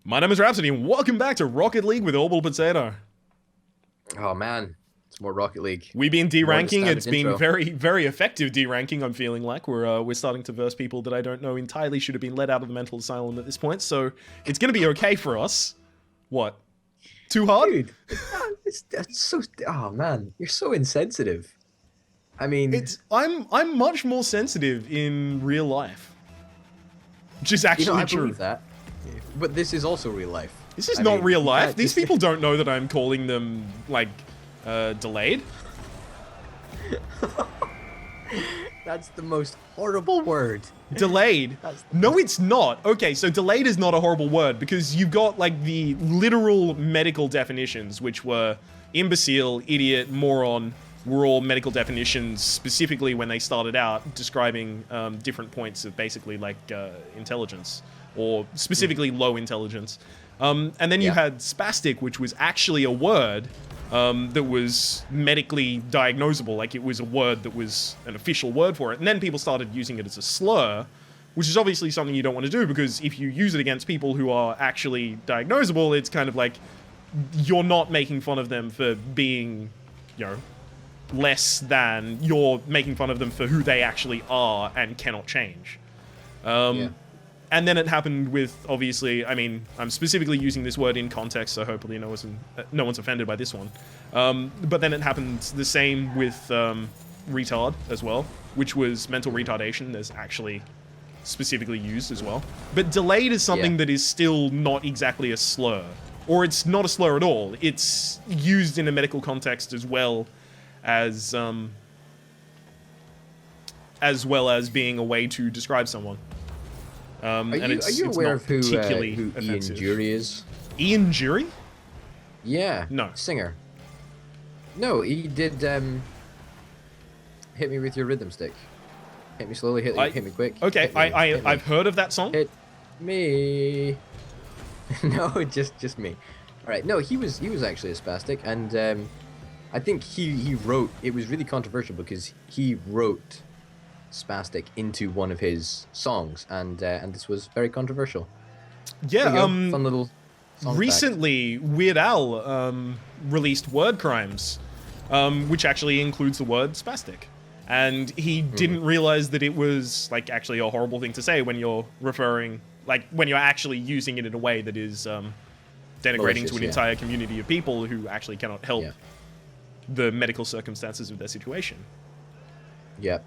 My name is Rhapsody, and welcome back to Rocket League with Orbital Potato. Oh man, it's more Rocket League. We've been More the D-ranking. standard It's been intro. very, very effective D-ranking, I'm feeling like. We're starting to verse people that I don't know entirely should have been let out of the mental asylum at this point, so it's going to be okay for us. What? Too hard? Dude, that's so. Oh man, you're so insensitive. I mean, I'm much more sensitive in real life. Which is actually I true. believe that. But this is also real life. This is I not mean, real you life. can't These just- people don't know that I'm calling them, like, delayed. That's the most horrible word. Delayed? That's- No, it's not. Okay, so delayed is not a horrible word because you've got like the literal medical definitions, which were imbecile, idiot, moron, were all medical definitions specifically when they started out describing different points of basically like intelligence or specifically low intelligence. And then you Yeah. had spastic, which was actually a word that was medically diagnosable. Like it was a word that was an official word for it. And then people started using it as a slur, which is obviously something you don't want to do because if you use it against people who are actually diagnosable, it's kind of like you're not making fun of them for being, less than. You're making fun of them for who they actually are and cannot change. Yeah. And then it happened with, obviously, I mean, I'm specifically using this word in context, so hopefully no one's offended by this one. But then it happened the same with retard as well, which was mental retardation. There's actually specifically used as well. But delayed is something Yeah. that is still not exactly a slur. Or it's not a slur at all. It's used in a medical context as well as being a way to describe someone. Are And you it's aware not of who particularly Ian offensive. Jury is? Ian Jury? Yeah. No. Singer. No, he did. Hit me with your rhythm stick. Hit me slowly. Hit me quick. Okay, hit me, hit me. I've heard of that song. Hit me. No, just me. All right. No, he was actually a spastic, and I think he wrote. It was really controversial because he wrote spastic into one of his songs, and this was very controversial. There Yeah, you go. Fun little. Song fact. recently Weird Al released Word Crimes, which actually includes the word spastic. And he didn't realize that it was like actually a horrible thing to say when you're referring, like when you're actually using it in a way that is denigrating Malicious, to an yeah. entire community of people who actually cannot help Yeah. the medical circumstances of their situation. Yep.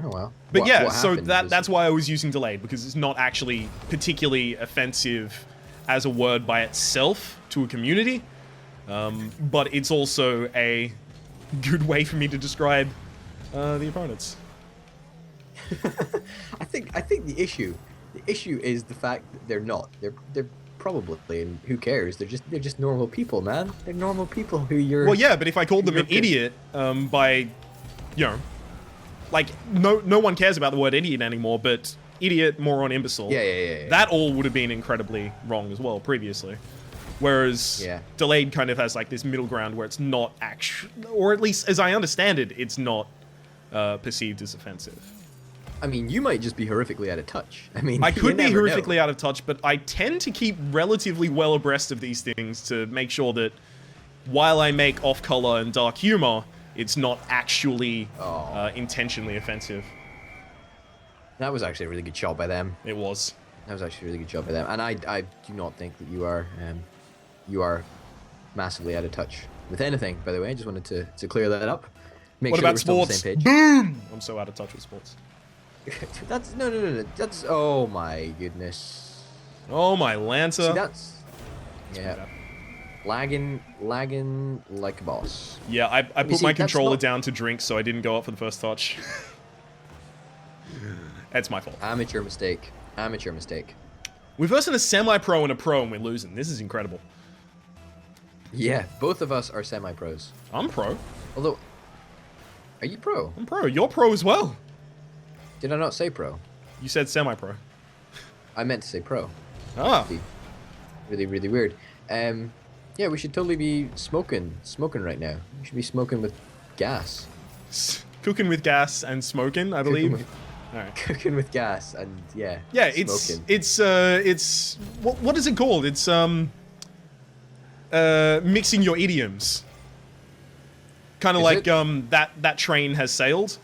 Oh well. But yeah, what so happened was- that's why I was using delayed, because it's not actually particularly offensive as a word by itself to a community, but it's also a good way for me to describe the opponents. I think the issue is the fact that they're not. They're probably, and who cares? They're just normal people, man. They're normal people who you're. Well, yeah, but if I called them an Okay. idiot by, like no one cares about the word idiot anymore, but idiot, moron, imbecile. Yeah. That all would have been incredibly wrong as well previously. Whereas Yeah. delayed kind of has like this middle ground where it's not actually, or at least as I understand it, it's not perceived as offensive. I mean, you might just be horrifically out of touch. I mean, I you could be never know. horrifically out of touch, but I tend to keep relatively well abreast of these things to make sure that while I make off-color and dark humor, it's not actually intentionally offensive. That was actually a really good job by them. It was. That was actually a really good job by them. And I do not think that you are massively out of touch with anything. By the way, I just wanted to clear that up. Make What sure that about we're still on the sports? same page. Boom! I'm so out of touch with sports. That's no. That's oh my goodness. Oh my Lancer. See, that's bad. yeah. Lagging like a boss. Yeah, I put see, my that's controller not- down to drink, so I didn't go up for the first touch. That's my fault. Amateur mistake. Amateur mistake. We're versing a semi-pro and a pro, and we're losing. This is incredible. Yeah, both of us are semi-pros. I'm pro. Although, are you pro? I'm pro. You're pro as well. Did I not say pro? You said semi-pro. I meant to say pro. Ah. Really weird. Yeah, we should totally be smoking right now. We should be smoking with gas. Cooking with gas and smoking, I Cooking believe. with- All right. Cooking with gas and yeah. Yeah, smoking. it's what is it called? It's mixing your idioms. Kind of Is like it? that train has sailed.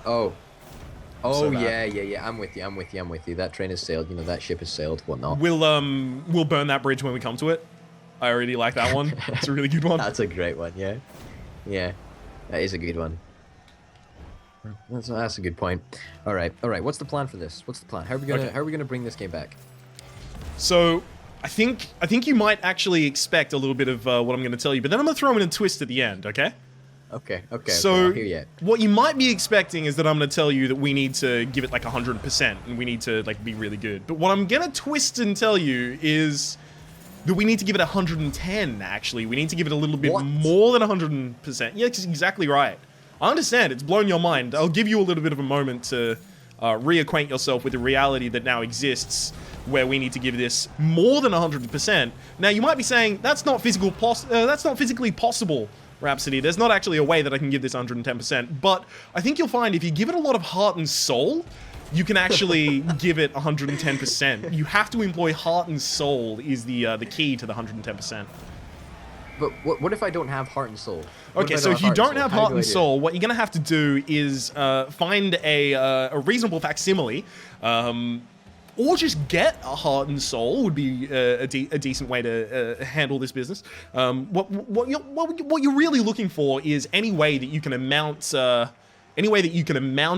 Oh. Oh So that- yeah. I'm with you. That train has sailed. You know, that ship has sailed. Whatnot. We'll burn that bridge when we come to it. I already like that one. It's a really good one. That's a great one. Yeah. Yeah. That is a good one. That's a good point. All right. What's the plan for this? What's the plan? How are we gonna bring this game back? So I think you might actually expect a little bit of what I'm going to tell you, but then I'm going to throw in a twist at the end. Okay. Okay. So I'll hear you. what you might be expecting is that I'm going to tell you that we need to give it like 100% and we need to like be really good. But what I'm going to twist and tell you is that we need to give it 110. Actually, we need to give it a little bit What? more than 100%. Yeah, that's exactly right. I understand it's blown your mind. I'll give you a little bit of a moment to reacquaint yourself with the reality that now exists, where we need to give this more than 100%. Now you might be saying that's not physically possible, Rhapsody. There's not actually a way that I can give this 110%. But I think you'll find if you give it a lot of heart and soul, you can actually give it 110%. You have to employ heart and soul is the key to the 110%. But what if I don't have heart and soul? What Okay, if I so if you don't have How heart do I and do it? soul, what you're gonna have to do is find a reasonable facsimile, or just get a heart and soul would be a decent way to handle this business. What you're really looking for is any way that you can amount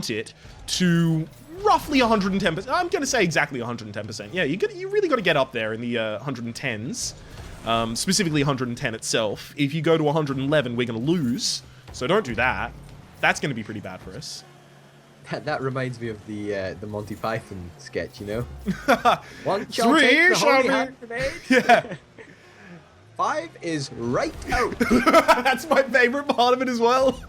it to roughly 110%. I'm gonna say exactly 110%. Yeah, you really got to get up there in the 110s. Specifically 110 itself. If you go to 111, we're going to lose. So don't do that. That's going to be pretty bad for us. That reminds me of the Monty Python sketch, you know? One shall Three take the shall holy be- hand grenade. Yeah, 5 is right out. that's my favorite part of it as well.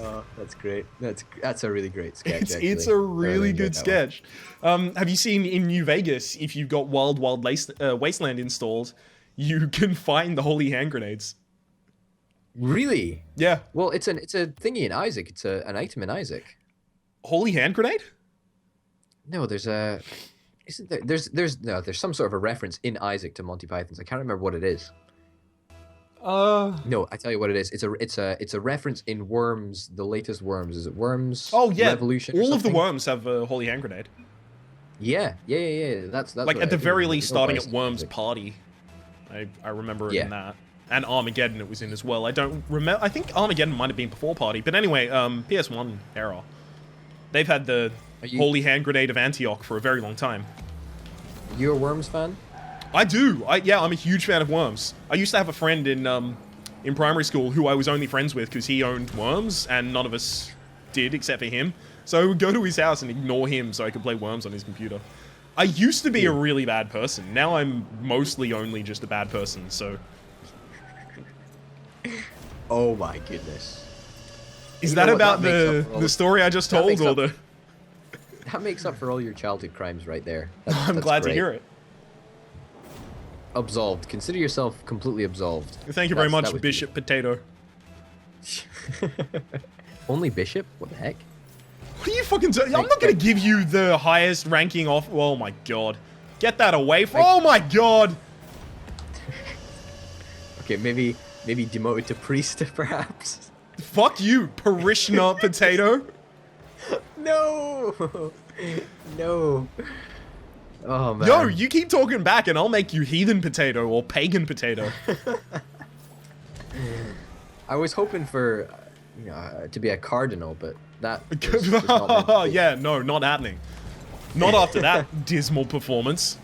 Oh, that's great. That's a really great sketch. It's actually. a I really enjoyed good that one. sketch. Have you seen in New Vegas, if you've got Wild Wasteland installed, you can find the holy hand grenades. Really? Yeah. Well, it's a thingy in Isaac. It's an item in Isaac. Holy hand grenade? No, there's a. Isn't there? There's some sort of a reference in Isaac to Monty Python's. I can't remember what it is. No, I tell you what it is. It's a reference in Worms, the latest Worms. Is it Worms? Oh yeah. Revolution. or All of the something? worms have a holy hand grenade. Yeah. That's Like what at the I very do. least, It's all starting based at on Worms Isaac. Party. I remember it Yeah. in that. And Armageddon it was in as well. I don't remember. I think Armageddon might have been before Party. But anyway, PS1 era. They've had the Are you- holy hand grenade of Antioch for a very long time. You a Worms fan? I do. I'm a huge fan of Worms. I used to have a friend in primary school who I was only friends with because he owned Worms and none of us did except for him. So I would go to his house and ignore him so I could play Worms on his computer. I used to be a really bad person. Now I'm mostly only just a bad person, so... Oh my goodness. Is You that know what, about that makes up for all the the- story I just that told, makes or up- the... That makes up for all your childhood crimes right there. I'm glad to hear it. Absolved. Consider yourself completely absolved. Thank you very That much, was Bishop Potato. Only Bishop? What the heck? What are you fucking... I'm not gonna give you the highest ranking off... Oh my god. Get that away from... Oh my god! Okay, maybe demoted to priest, perhaps. Fuck you, parishioner Potato. No, no. Oh man. Yo, you keep talking back and I'll make you heathen potato or pagan potato. I was hoping for, to be a cardinal, but that. Was not meant to be. Yeah, no, not happening. Not after that dismal performance.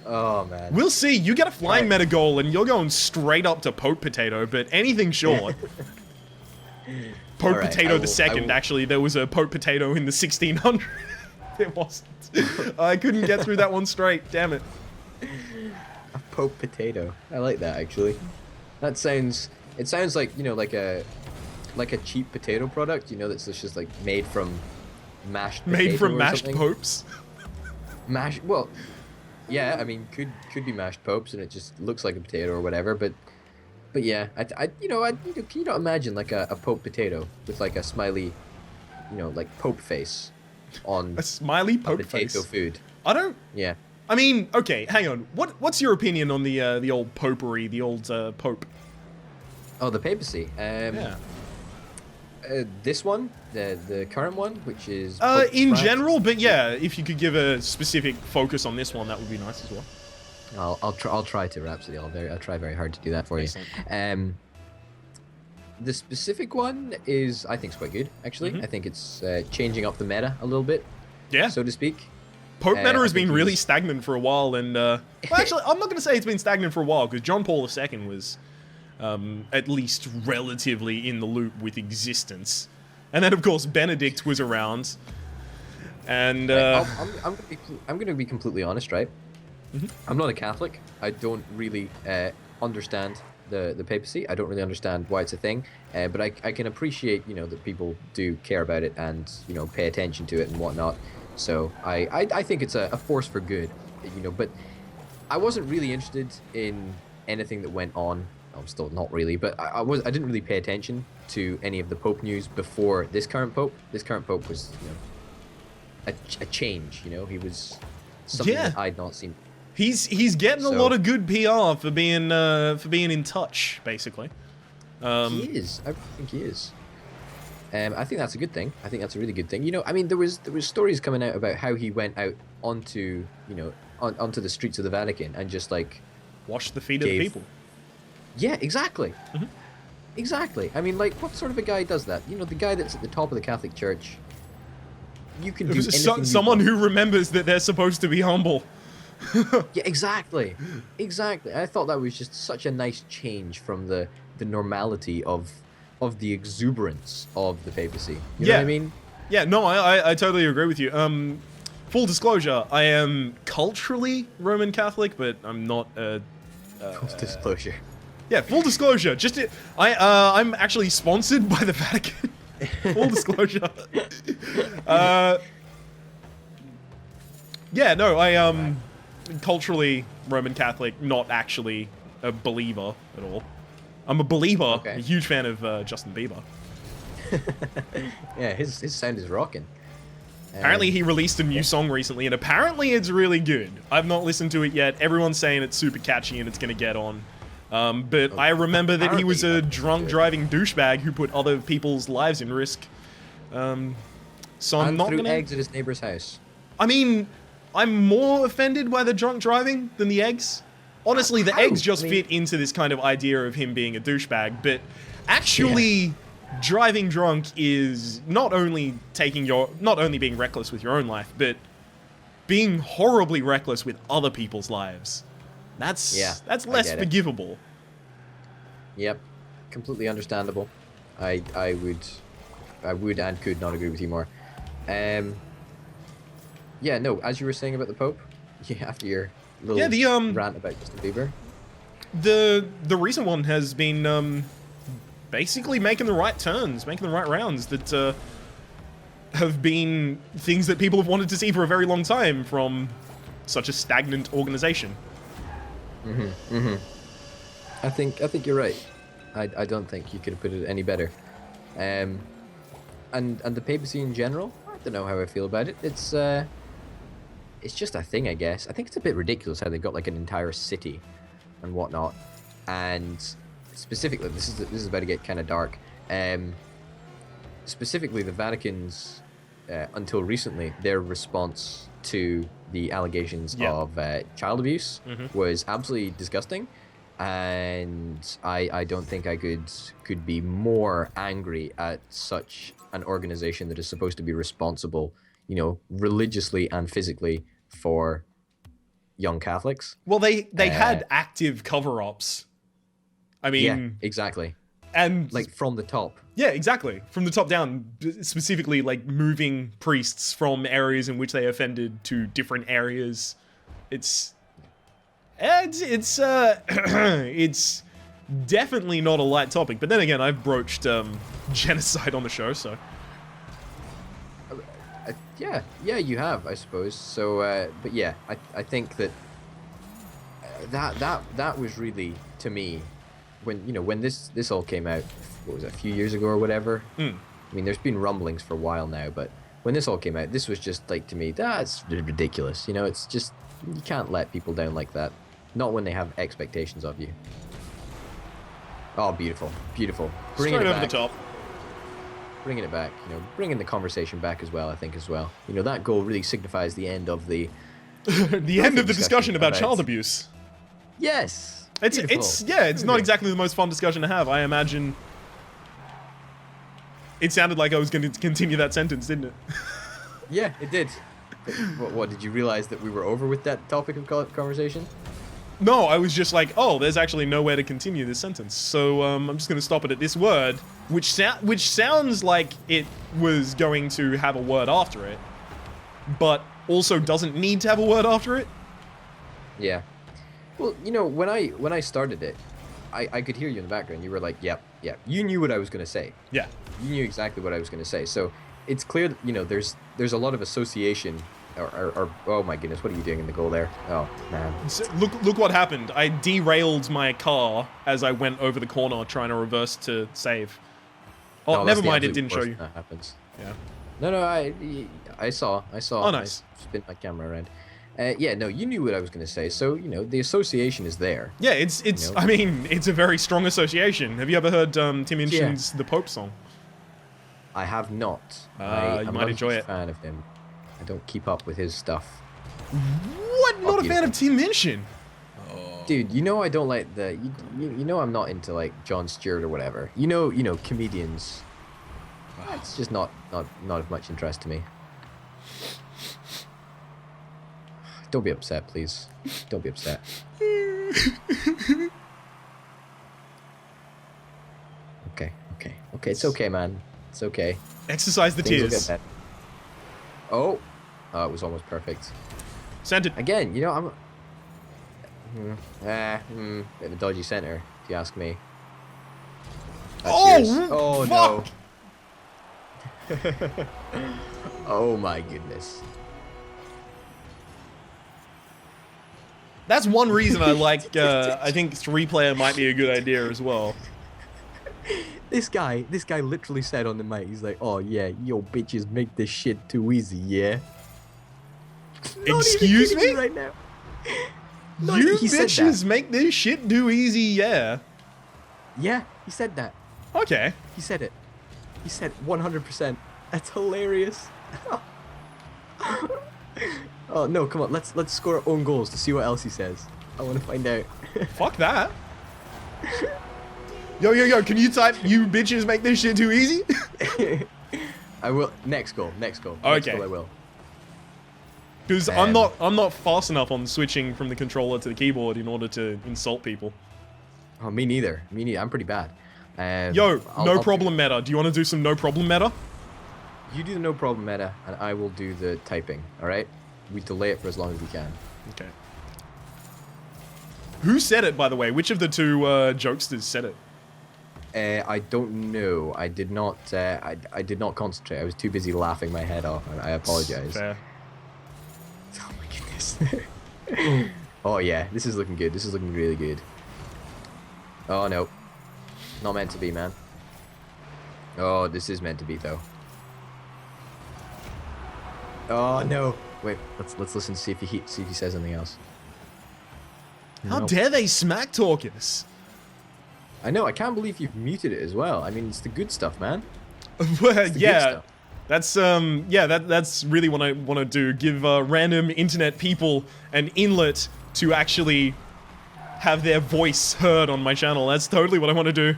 Oh man. We'll see. You get a flying Right. meta goal and you're going straight up to Pope Potato, but anything short. Pope Alright, Potato I the second, will- actually. There was a Pope Potato in the 1600s. It wasn't. I couldn't get through that one straight. Damn it. A Pope potato. I like that actually. That sounds. It sounds like like a cheap potato product. That's just like made from mashed. Made potato from or mashed something. popes. Mashed. Well, yeah. I mean, could be mashed popes, and it just looks like a potato or whatever. But But yeah, can you not imagine like a Pope potato with like a smiley, like Pope face on A smiley a Pope potato face. food? I don't. Yeah. I mean, okay, hang on. What's your opinion on the old popery, the old Pope? Oh, the papacy. Yeah. This one, the current one, which is Pope In Francis. general, but yeah, if you could give a specific focus on this one, that would be nice as well. I'll try to, Rhapsody. I'll try very hard to do that for Excellent. you. The specific one is, I think, is quite good. Actually, Mhm. I think it's changing up the meta a little bit, Yeah. so to speak. Pope meta I has think been really he's- stagnant for a while, and well, actually, I'm not going to say it's been stagnant for a while because John Paul II was at least relatively in the loop with existence, and then of course Benedict was around, and I'm gonna be completely honest, right? Mhm. I'm not a Catholic. I don't really understand the papacy. I don't really understand why it's a thing. But I can appreciate, that people do care about it and, pay attention to it and whatnot. So I think it's a force for good, But I wasn't really interested in anything that went on. I'm still not really, but I didn't really pay attention to any of the Pope news before this current Pope. This current Pope was, a change. He was something Yeah. that I'd not seen. he's getting a So- lot of good PR for being in touch, basically. He is. I think he is. I think that's a good thing. I think that's a really good thing. I mean, there was stories coming out about how he went out onto, onto the streets of the Vatican and just like, Wash the feet of the Gave- people. yeah, exactly, Mhm. exactly. I mean, like, what sort of a guy does that? The guy that's at the top of the Catholic Church. You can do anything. Someone you want. who remembers that they're supposed to be humble. Yeah, exactly, exactly. I thought that was just such a nice change from the normality of the exuberance of the papacy. You know what I Yeah. mean? Yeah, no, I totally agree with you. Full disclosure, I am culturally Roman Catholic, but I'm not. Full disclosure. Yeah, full disclosure. I'm actually sponsored by the Vatican. Full disclosure. Yeah, no, I culturally Roman Catholic, not actually a believer at all. I'm a believer. Okay. A huge fan of Justin Bieber. Yeah, his sound is rocking. Apparently, he released a new song recently, and apparently it's really good. I've not listened to it yet. Everyone's saying it's super catchy and it's going to get on. But I remember that he was a Apparently, drunk driving douchebag who put other people's lives in risk. So I'm and not threw gonna. eggs at his neighbor's house. I mean, I'm more offended by the drunk driving than the eggs. Honestly, the How? eggs just I mean- fit into this kind of idea of him being a douchebag, but actually. Driving drunk is not only being reckless with your own life, but being horribly reckless with other people's lives. That's I less get it. forgivable. Yep, completely understandable. I would and could not agree with you more. Yeah, no, as you were saying about the Pope, after your little Yeah, the rant about Justin Bieber. the recent one has been basically making the right turns, making the right rounds that have been things that people have wanted to see for a very long time from such a stagnant organization. I think you're right. I don't think you could have put it any better. And the papacy in general, I don't know how I feel about it. It's just a thing, I guess. I think it's a bit ridiculous how they've got like an entire city and whatnot. And specifically, this is about to get kind of dark. Specifically, the Vatican's until recently, their response to the allegations Yeah. of child abuse Mhm. was absolutely disgusting, and I don't think I could be more angry at such an organization that is supposed to be responsible, religiously and physically for young Catholics. Well, they had active cover-ups. I mean, Yeah, exactly. and Like from the top. yeah, exactly. From the top down, specifically like moving priests from areas in which they offended to different areas. It's it's definitely not a light topic. But then again, I've broached genocide on the show, so Yeah, you have, I suppose. So, but yeah, I think that that was really, to me, when this all came out, what was it, a few years ago or whatever? Mm. I mean, there's been rumblings for a while now, but when this all came out, this was just like, to me, that's ridiculous. You know, it's just, you can't let people down like that. Not when they have expectations of you. Oh, beautiful, beautiful. Bringing Straight it over back. the top. Bringing it back. Bringing the conversation back as well. I think as well. That goal really signifies the end of the. The end of the discussion about child abuse. Yes. It's not exactly the most fun discussion to have. I imagine. It sounded like I was going to continue that sentence, didn't it? Yeah, it did. What did you realize that we were over with that topic of conversation? No, I was just like, oh, there's actually nowhere to continue this sentence. So I'm just going to stop it at this word, which sounds like it was going to have a word after it, but also doesn't need to have a word after it. Yeah. Well, when I started it, I could hear you in the background. You were like, yep. You knew what I was going to say. Yeah. You knew exactly what I was going to say. So it's clear that, there's a lot of association. Or oh my goodness, what are you doing in the goal there? Oh man! So look what happened. I derailed my car as I went over the corner trying to reverse to save. Oh, No, never that's the mind. It absolute didn't show worst you. when that happens. Yeah. No, I saw. Oh, nice. I spin my camera around. Yeah, no, you knew what I was going to say. So the association is there. Yeah, it's. I mean, it's a very strong association. Have you ever heard Tim Minchin's The Pope song? I have not. You I'm might not enjoy a huge it. fan of him. I don't keep up with his stuff. What? Not a fan of Tim Minchin? Dude, I don't like the. I'm not into like Jon Stewart or whatever. Comedians. It's just not of much interest to me. Don't be upset, please. Don't be upset. Okay. It's okay, man. It's okay. Exercise the Things will tears. get better. Oh, it was almost perfect. Send it. Again, I'm. Bit of a dodgy center, if you ask me. That's yours. Oh fuck! no! Oh my goodness. That's one reason I like. I think 3-player might be a good idea as well. This guy literally said on the mic, he's like, "Oh yeah, yo bitches make this shit too easy, yeah." Excuse me? Right now. You he said bitches that. make this shit too easy, yeah. Yeah, he said that. Okay. He said it. He said 100%. That's hilarious. Oh no, come on, let's score our own goals to see what else he says. I want to find out. Fuck that. Yo, can you type, "You bitches make this shit too easy"? I will. Next goal. Next Okay. goal I will. Because I'm not fast enough on switching from the controller to the keyboard in order to insult people. Oh, me neither. I'm pretty bad. Yo, no I'll problem meta. Do you want to do some no problem meta? You do the no problem meta, and I will do the typing. All right? We delay it for as long as we can. Okay. Who said it, by the way? Which of the two jokesters said it? I don't know. I did not. I did not concentrate. I was too busy laughing my head off. I apologize. Fair. Oh my goodness. Oh yeah, this is looking good. This is looking really good. Oh no, not meant to be, man. Oh, this is meant to be though. Oh no. Wait, let's listen to see if he says anything else. How Nope. dare they smack talk us? I know. I can't believe you've muted it as well. I mean, it's the good stuff, man. Well, It's the good yeah. stuff. That's really what I want to do. Give random internet people an inlet to actually have their voice heard on my channel. That's totally what I want to do.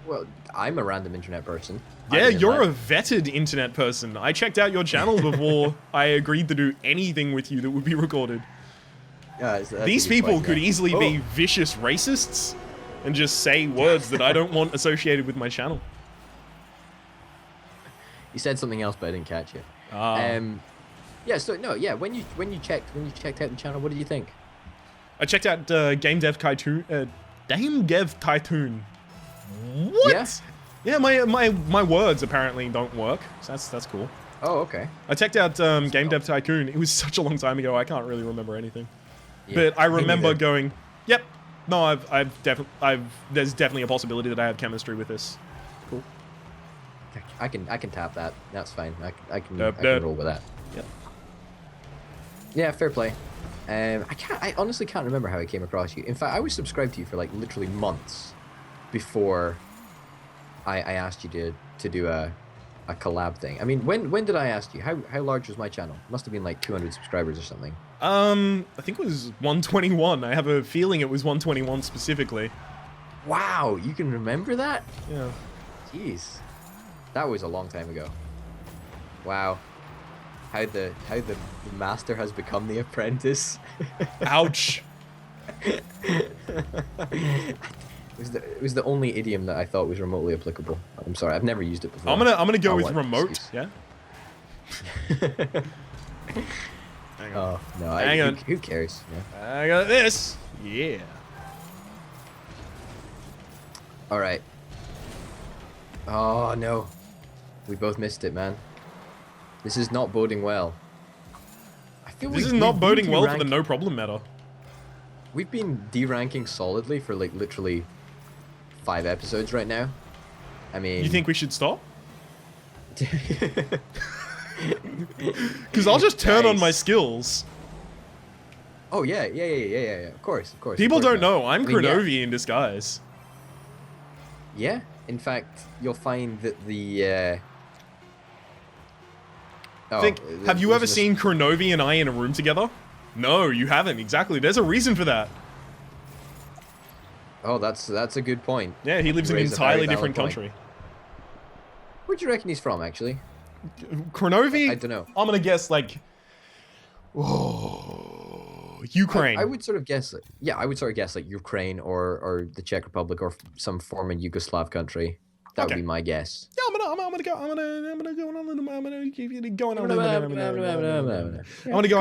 Well, I'm a random internet person. Yeah, I mean, you're like- a vetted internet person. I checked out your channel before I agreed to do anything with you that would be recorded. that's a These good people point, could yeah. easily Oh, be vicious racists and just say words that I don't want associated with my channel. You said something else, but I didn't catch it. Yeah. So no. Yeah. When you checked out the channel, what did you think? I checked out Game Dev Tycoon. Game Dev Tycoon. What? Yeah? Yeah, my words apparently don't work. So that's cool. Oh, okay. I checked out Game Dev Tycoon. It was such a long time ago. I can't really remember anything. Yeah, But I me remember neither. going, "Yep, No, there's definitely a possibility that I have chemistry with this. Cool. I can tap that. That's fine. I can Dab. roll with that. Yep. Yeah, fair play. I honestly can't remember how I came across you. In fact, I was subscribed to you for like literally months before I asked you to do a collab thing. I mean, when did I ask you? How large was my channel? Must have been like 200 subscribers or something. I think it was 121. I have a feeling it was 121 specifically. Wow, you can remember that? Yeah. Jeez, that was a long time ago. Wow, how the master has become the apprentice. Ouch. It was the only idiom that I thought was remotely applicable. I'm sorry, I've never used it before. I'm gonna go with what remote. excuse. Yeah. Hang on. Oh no, Hang on. Who cares? Yeah. I got this. Yeah. All right. Oh no, we both missed it, man. This is not boding well. I feel This is we've not been boding well for the derank- no problem meta. We've been deranking solidly for like literally 5 episodes right now. I mean, You think we should stop? Because I'll just turn on my Nice. skills. Oh yeah. Of course. People of course, don't man. know. I'm I mean, yeah. Kronovi in disguise. Yeah, in fact, you'll find that the. Have you ever seen Kronovi and I in a room together? No, you haven't. Exactly. There's a reason for that. Oh, that's a good point. Yeah, he lives in an Raise a very entirely valid different point. country. Where do you reckon he's from, actually? Kronovi? I don't know. I'm gonna guess like, Ukraine. I would sort of guess, I would sort of guess like Ukraine or the Czech Republic or some former Yugoslav country. That Okay. would be my guess. Yeah, I'm gonna go on a limb. I'm gonna go on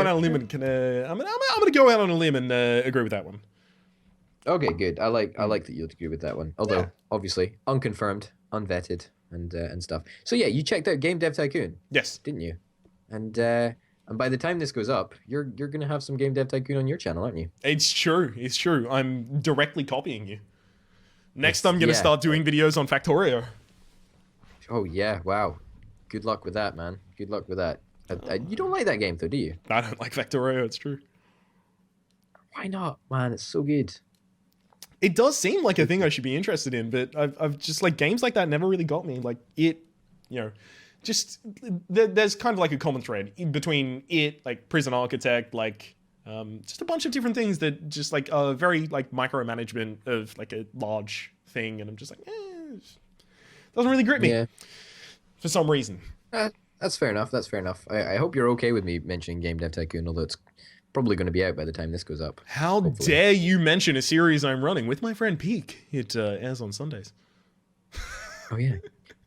a limb. I'm gonna go out on a limb and agree with that one. Okay, good. I like that you agree with that one. Although Yeah. obviously unconfirmed, unvetted, and stuff. So yeah, you checked out Game Dev Tycoon, Yes. didn't you? And by the time this goes up, you're gonna have some Game Dev Tycoon on your channel, aren't you? It's true. It's true. I'm directly copying you. Next, I'm gonna yeah. start doing videos on Factorio. Oh yeah, wow. Good luck with that, man. Good luck with that. You don't like that game though, do you? I don't like Factorio. It's true. Why not, man? It's so good. It does seem like a thing I should be interested in, but I've just like games like that never really got me. Like just there's kind of like a common thread between it, like Prison Architect, like just a bunch of different things that just like are very like micromanagement of like a large thing, and I'm just like, it doesn't really grip me Yeah. for some reason. That's fair enough. That's fair enough. I hope you're okay with me mentioning Game Dev Tycoon, although it's probably going to be out by the time this goes up. How Hopefully. dare you mention a series I'm running with my friend Peak? It airs on Sundays. Oh yeah.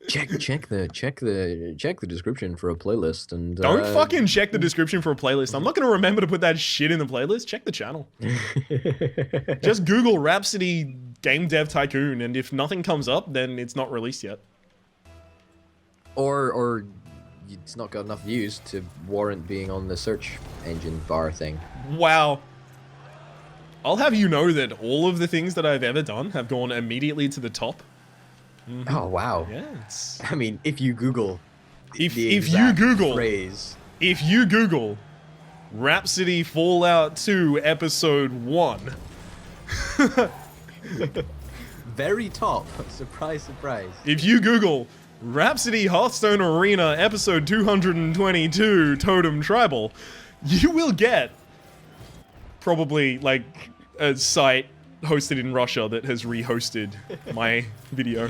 Check the description for a playlist and Don't fucking check the description for a playlist. I'm not going to remember to put that shit in the playlist. Check the channel. Just Google Rhapsody Game Dev Tycoon, and if nothing comes up, then it's not released yet. or it's not got enough views to warrant being on the search engine bar thing. Wow. I'll have you know that all of the things that I've ever done have gone immediately to the top. Oh wow. Yeah, it's... I mean, if you Google If the you exact Google phrase, if you Google Rhapsody Fallout 2 Episode 1, very top. Surprise, surprise. if you Google Rhapsody Hearthstone Arena Episode 222 Totem Tribal, you will get probably like a site hosted in Russia that has rehosted my video.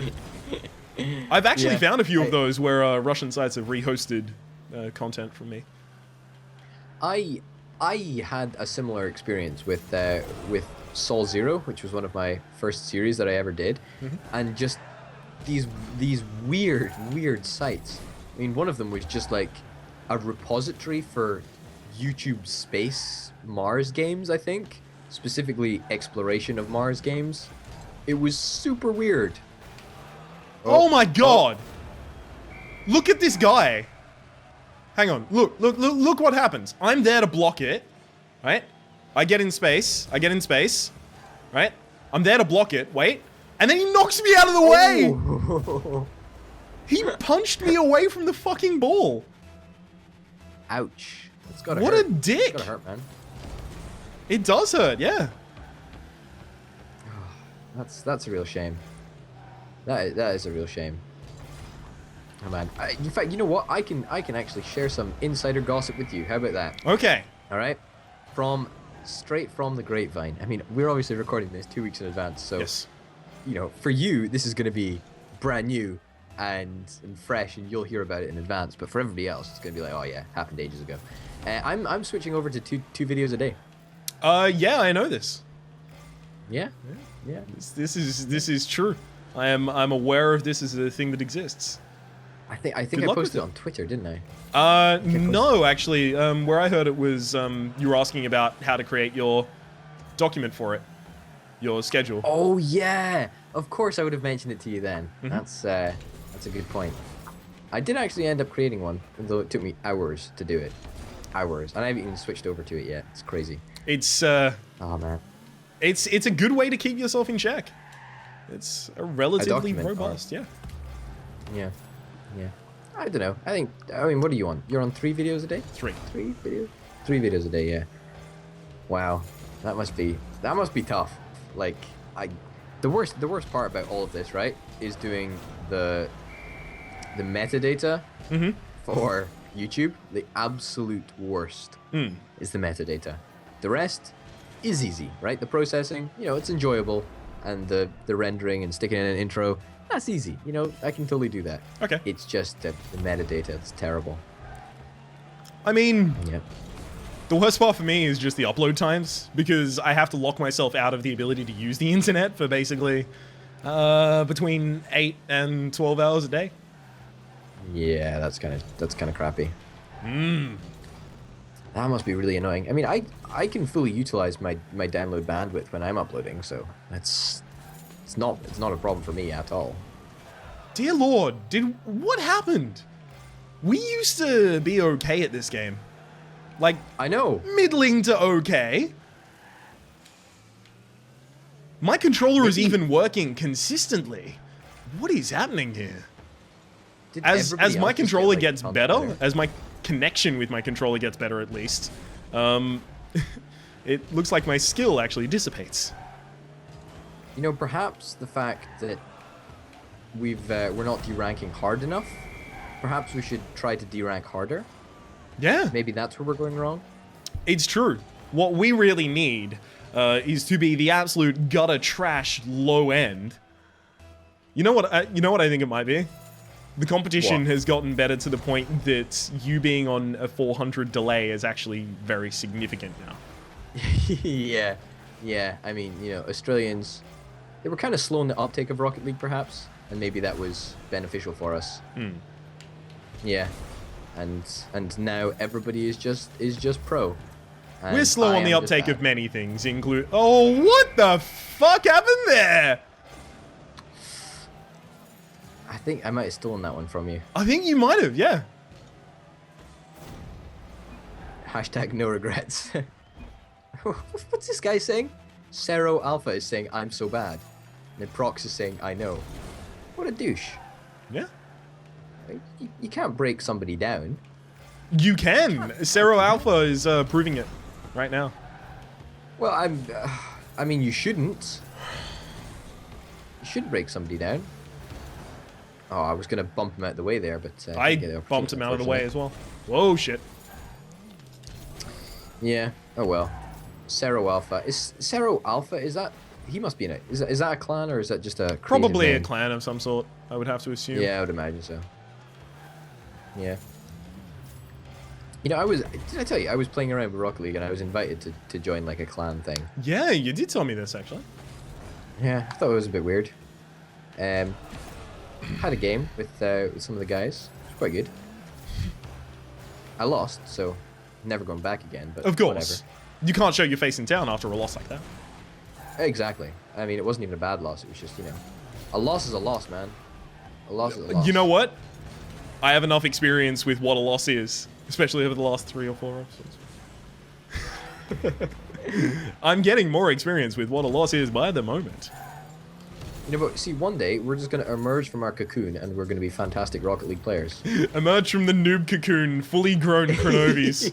I've actually Yeah. found a few of those where Russian sites have rehosted content from me. I had a similar experience with Soul Zero, which was one of my first series that I ever did, and just these weird sites. I mean, one of them was just like a repository for YouTube space Mars games, I think, specifically exploration of Mars games. It was super weird. Oh my god! Look at this guy! Hang on, look what happens. I'm there to block it, right? I get in space, right? I'm there to block it. Wait. And then he knocks me out of the way! Oh. He punched me away from the fucking ball. Ouch. It's gotta What hurt. a dick. It's gotta hurt, man. It does hurt, yeah. That's a real shame. That is a real shame. Oh man. In fact, you know what? I can actually share some insider gossip with you. How about that? Okay. All right. Straight from the grapevine. I mean, we're obviously recording this 2 weeks in advance, so Yes. you know, for you, this is going to be brand new and fresh, and you'll hear about it in advance. But for everybody else, it's going to be like, oh yeah, happened ages ago. I'm switching over to two videos a day. Yeah, I know this. Yeah. This is true. I'm aware of this as a thing that exists. I think I Good luck with posted it it. on Twitter, didn't I? No, actually, where I heard it was you were asking about how to create your document for it, your schedule. Oh yeah, of course I would have mentioned it to you then. Mhm. That's a good point. I did actually end up creating one, although it took me hours to do it. Hours, and I haven't even switched over to it yet. It's crazy. It's Oh man. it's a good way to keep yourself in check. It's a relatively document, robust, yeah. Yeah. I don't know. I mean, what are you on? You're on 3 videos a day? 3. 3 videos? 3 videos a day, yeah. Wow. That must be tough. Like, the worst part about all of this, right, is doing the metadata Mm-hmm. for YouTube. The absolute worst is the metadata. The rest is easy, right? The processing, you know, it's enjoyable, and the rendering and sticking in an intro, that's easy. You know, I can totally do that. Okay. It's just the metadata. It's terrible. I mean, Yep. the worst part for me is just the upload times, because I have to lock myself out of the ability to use the internet for basically between 8 and 12 hours a day. Yeah, that's kind of crappy. That must be really annoying. I mean, I can fully utilize my download bandwidth when I'm uploading, so it's not a problem for me at all. Dear Lord, what happened? We used to be okay at this game. Like, I know. middling to okay. My controller is Maybe- even working consistently. What is happening here? Did As everybody my else just get, controller like, gets tons better, better? as my connection with my controller gets better at least, it looks like my skill actually dissipates. You know, perhaps the fact that we're not deranking hard enough. Perhaps we should try to derank harder. Yeah, Maybe that's where we're going wrong. it's true. What we really need is to be the absolute gutter trash low end. You know what I think it might be? The competition What? has gotten better to the point that you being on a 400 delay is actually very significant now. Yeah. I mean, you know, Australians, they were kind of slow in the uptake of Rocket League, perhaps, and maybe that was beneficial for us. Yeah, and now everybody is just pro. We're And slow I on the am just uptake bad. of many things, include. Oh, what the fuck happened there? I think I might have stolen that one from you. I think you might have, yeah. Hashtag no regrets. What's this guy saying? Cero Alpha is saying I'm so bad, and then Prox is saying I know. What a douche. Yeah. You can't break somebody down. You can. Cero Alpha is proving it right now. Well, I mean, you shouldn't. You shouldn't break somebody down. Oh, I was gonna bump him out of the way there, but I didn't get the bumped him out of the way unfortunately. as well. Whoa, shit. Yeah. Oh well. Cero Alpha is Cero Alpha. Is that he must be in it? Is that a clan or is that just a creative Probably a name? clan of some sort, I would have to assume. Yeah, I would imagine so. Yeah. You know, did I tell you I was playing around with Rocket League and I was invited to join like a clan thing. Yeah, you did tell me this, actually. Yeah, I thought it was a bit weird. Had a game with some of the guys. It was quite good. I lost, so never going back again. But Of course. whatever. You can't show your face in town after a loss like that. Exactly. I mean, it wasn't even a bad loss. It was just, you know, a loss is a loss, man. A loss is a loss. You know what? I have enough experience with what a loss is, especially over the last 3 or 4 episodes. I'm getting more experience with what a loss is by the moment. You know, but see, one day we're just gonna emerge from our cocoon and we're gonna be fantastic Rocket League players. Emerge from the noob cocoon, fully grown Cronovis.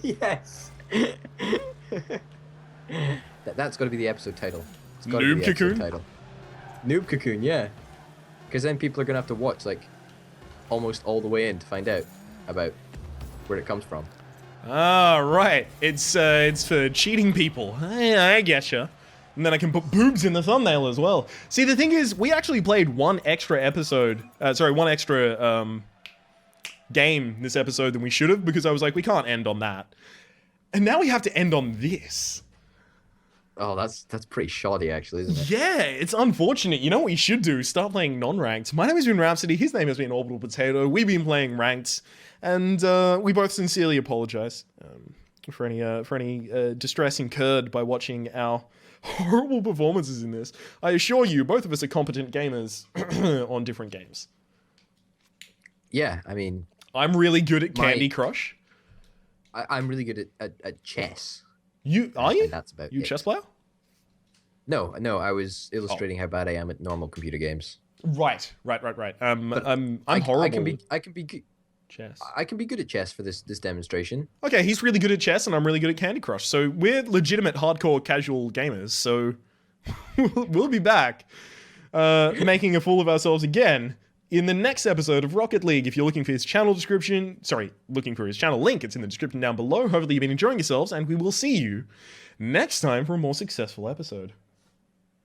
Yes. That's got to be the episode title. It's gotta Noob be the episode Cocoon? title. Noob cocoon, yeah. Because then people are gonna have to watch like almost all the way in to find out about where it comes from. Ah, right. It's for cheating people. I getcha. And then I can put boobs in the thumbnail as well. See, the thing is, we actually played one extra game this episode than we should have, because I was like, we can't end on that. And now we have to end on this. Oh, that's pretty shoddy, actually, isn't it? Yeah, it's unfortunate. You know what you should do? Start playing non-ranked. My name has been Rhapsody. His name has been Orbital Potato. We've been playing ranked, and we both sincerely apologize for any distress incurred by watching our horrible performances in this. I assure you, both of us are competent gamers on different games. Yeah, I mean, I'm really good at Candy Crush. I'm really good at chess. You are you? And that's about you it. chess player? No, I was illustrating how bad I am at normal computer games. Right. I'm horrible. I can be good. Chess. I can be good at chess for this demonstration. Okay, he's really good at chess, and I'm really good at Candy Crush. So we're legitimate hardcore casual gamers. So we'll be back making a fool of ourselves again in the next episode of Rocket League. If you're looking for his channel looking for his channel link, it's in the description down below. Hopefully you've been enjoying yourselves, and we will see you next time for a more successful episode.